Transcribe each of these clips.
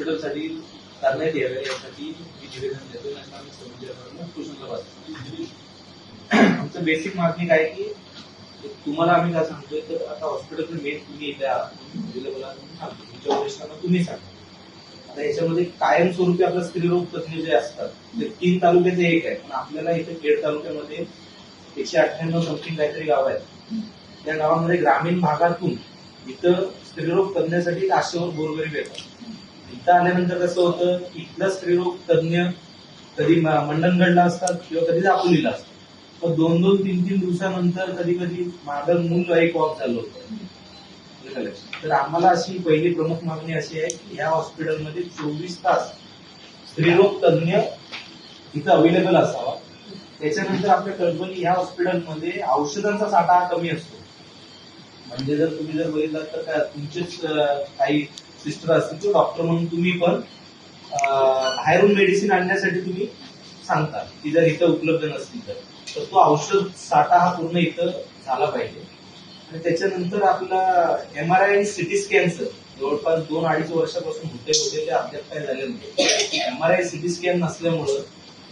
हॉस्पिटलसाठी करण्यात यावे यासाठी मी निवेदन देतो आणि आम्ही समितीला उपोषणाला बसतो. आमचं बेसिक मागणी काय की तुम्हाला आम्ही काय सांगतोय तर आता हॉस्पिटलचं मेन तुम्ही इथे अवेलेबल आहात म्हणून सांगतो, तुमच्या वरिष्ठांना तुम्ही सांगा. आता याच्यामध्ये कायमस्वरूपी आपला स्त्रीरोग तज्ञ जे असतात ते 3 तालुक्याचे एक आहे, पण आपल्याला इथे खेड तालुक्यामध्ये 198 समथिंग काहीतरी गाव आहेत. त्या गावामध्ये ग्रामीण भागातून इथं स्त्रीरोग तज्ञासाठी आशेवर गोरगरीब येतात. इथं आल्यानंतर कसं होतं, इथलं स्त्रीरोग तज्ञ कधी मंडणगडला असतात किंवा कधी दापोलीला असतात. पण 2-2, 3-3 दिवसानंतर कधी कधी माझं मूल एक ऑफ झालं होतं. तर आम्हाला अशी पहिली प्रमुख मागणी अशी आहे की ह्या हॉस्पिटलमध्ये 24 तास स्त्रीरोग तज्ञ इथं अवेलेबल असावा. त्याच्यानंतर आपल्या कल्पनी ह्या हॉस्पिटलमध्ये औषधांचा साठा कमी असतो. म्हणजे जर तुम्ही जर बघितलं तर काय तुमचेच काही सिस्टर असतील किंवा डॉक्टर म्हणून तुम्ही पण बाहेरून मेडिसिन आणण्यासाठी तुम्ही सांगता की जर इथं उपलब्ध नसतील तर तो औषध साठा हा पूर्ण इथं झाला पाहिजे. आणि त्याच्यानंतर आपला MRI आणि सिटी स्कॅनचं जवळपास 2-2.5 वर्षापासून होते ते अद्याप काय झालेलं नाही. MRI सिटी स्कॅन नसल्यामुळं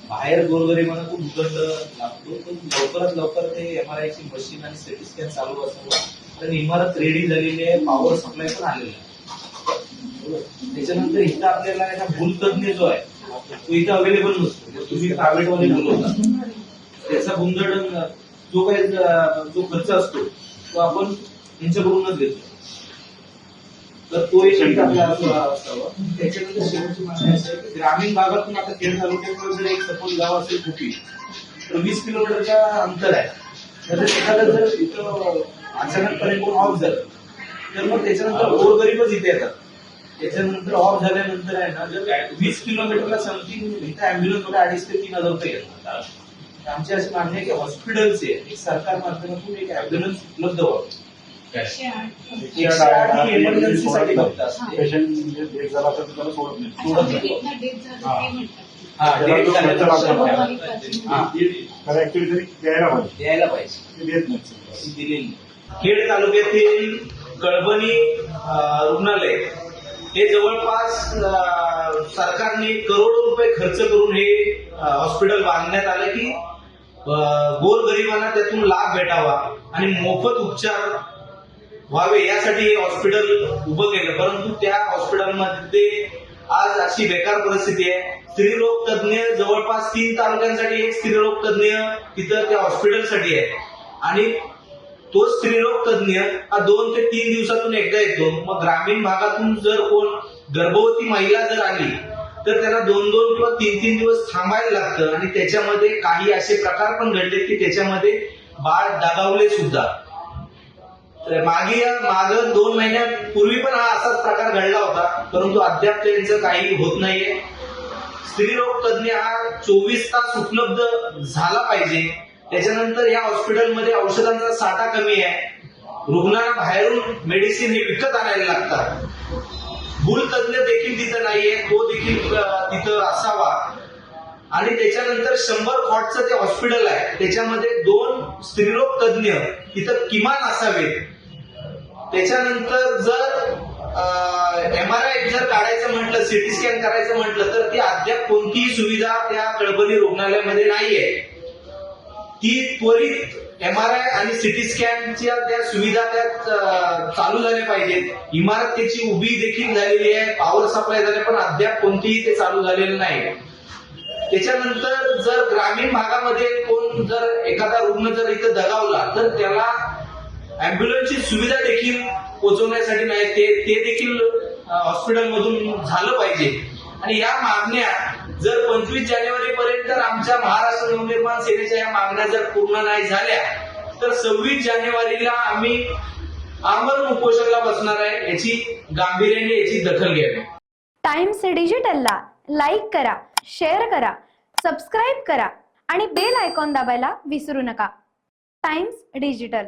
बाहेर गोरगरिबांना तो भूखंड लागतो. तर लवकरात लवकर ते MRI ची मशीन आणि सिटी स्कॅन चालू असावं. तर इमारत रेडी झालेली आहे, पॉवर सप्लाय पण आलेला आहे. त्याच्यानंतर इथं आपल्याला भूलतज्ञ जो आहे तो इथं अवेलेबल नसतो. तुम्ही प्रायव्हेट मध्ये बोलवता त्याचा गुंजड जो खर्च असतो तो आपण यांच्याकडूनच घेतो. तर तो एक आपला असावा. त्याच्यानंतर शेवटची मागणी अशी आहे की ग्रामीण भागातून आता खेड तालुक्यात जर एक सपोज गाव असेल कुपी तर 20 किलोमीटरचा अंतर आहे. तर एखादं जर इथं अचानकपणे कोण ऑफ झालं तर मग त्याच्यानंतर गोरगरीबच इथे येतात. त्याच्यानंतर ऑफ झाल्यानंतर आहे ना जर 20 किलोमीटरला समथिंग इथं अँब्युलन्स मध्ये 2,500 ते 3,000 रुपये घेतात. आमची अशी मागणी आहे की हॉस्पिटलचे एक सरकार माध्यमातून एक अँब्युलन्स उपलब्ध व्हावं. 108 इमर्जन्सीसाठी फक्त असते. पेशंट म्हणजे डेथ झाला तर त्याला सोडत नाही. द्यायला पाहिजे. दिलेली खेड तालुक्यातील कळबणी रुग्णालय हे जवळपास सरकारने करोडो रुपये खर्च करून हे हॉस्पिटल बांधण्यात आलं की गोरगरिबांना त्यातून लाभ भेटावा आणि मोफत उपचार व्हावे यासाठी हे हॉस्पिटल उभं केलं. परंतु त्या हॉस्पिटलमध्ये आज अशी बेकार परिस्थिती आहे. स्त्रीरोग तज्ञ जवळपास 3 तालुक्यांसाठी एक स्त्रीरोग तज्ञ तिथं त्या हॉस्पिटलसाठी आहे आणि तो स्त्रीरोग तज्ञ हा 2 ते 3 दिवसातून एकदा येतो. मग ग्रामीण भागातून जर कोण गर्भवती महिला जर आली तर त्यांना 2-2 किंवा 3-3 दिवस थांबायला लागतं आणि त्याच्यामध्ये काही असे प्रकार पण घडले की त्याच्यामध्ये बाळ दगावले सुद्धा. तर माग 2 महिन्यापूर्वी पण हा असाच प्रकार घडला होता, परंतु अद्याप त्यांचं काही होत नाहीये. स्त्रीरोग तज्ञ हा 24 तास उपलब्ध झाला पाहिजे. त्याच्यानंतर या हॉस्पिटलमध्ये औषधांचा साठा कमी आहे. रुग्णांना बाहेरून मेडिसिन हे विकत आणायला लागतात. भूलतज्ञ देखील तिथं नाहीये, तो देखील तिथं असावा. आणि त्याच्यानंतर 100 कॉटचं ते हॉस्पिटल आहे, त्याच्यामध्ये 2 स्त्रीरोग तज्ञ तिथं किमान असावेत. त्याच्यानंतर जर MRI जर काढायचं म्हटलं, सिटी स्कॅन करायचं म्हटलं तर ती अद्याप कोणतीही सुविधा त्या कळबणी रुग्णालयामध्ये नाहीये. ती त्वरित MRI आणि सिटी स्कॅनच्या त्या सुविधा त्या चालू झाल्या पाहिजेत. इमारत त्याची उभी देखील झालेली आहे, पॉवर सप्लाय झाले, पण अद्याप कोणतीही ते चालू झालेलं नाही. त्याच्यानंतर जर ग्रामीण भागामध्ये कोण जर एखादा रुग्ण जर इथं दगावला तर त्याला अँब्युलन्सची सुविधा देखील पोहोचवण्यासाठी नाही, ते देखील हॉस्पिटलमधून झालं पाहिजे. आणि या मागण्या जर 25 जानेवारी पर्यंत आमच्या महाराष्ट्र नवनिर्माण सेनेच्या या मागण्या जर पूर्ण नाही झाल्या तर 26 जानेवारीला आम्ही आमरण उपोषणाला बसणार आहे. याची गांभीर्याने याची दखल घ्यावी. टाइम्स डिजिटलला लाईक करा, शेअर करा, सबस्क्राईब करा आणि बेल आयकॉन दाबायला विसरू नका. Times digital.